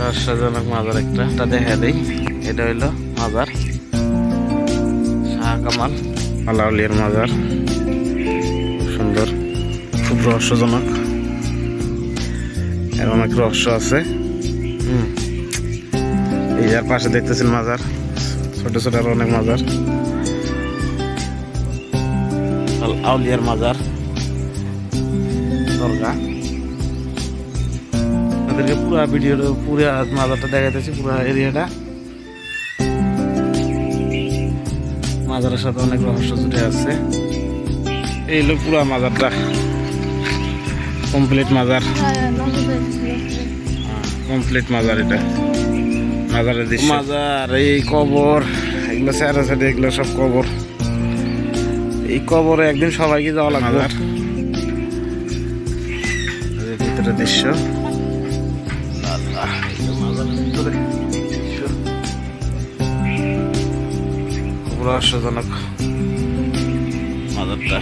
রহস্যজনক মাজার একটা দেখা দেই। এটা হইলো মাজার শাহ কামাল আলাউলিয়ার মাজার। খুব সুন্দর, খুব রহস্যজনক, এর অনেক রহস্য আছে। এই যার পাশে দেখতেছেন মাজার, ছোট ছোট আরো অনেক মাজার, আউলিয়ার মাজার দরগা। আপনাদেরকে পুরো ভিডিওর পুরো মাজারটা দেখাইতেছি, পুরো এরিয়াটা। মাজারের সাথে অনেক রহস্য জুড়ে আছে। এই হলো পুরো মাজারটা, কমপ্লিট মাজার, কমপ্লিট মাজার। এটা মাজারের দৃশ্য। মাজার, এই কবর, এগুলো সাইডে সাইডে এগুলো সব কবর। এই কবরে একদিন সবাইকে যাওয়া লাগবে। ভিতরে দৃশ্য, খুব রহস্যজনক মাজারটা।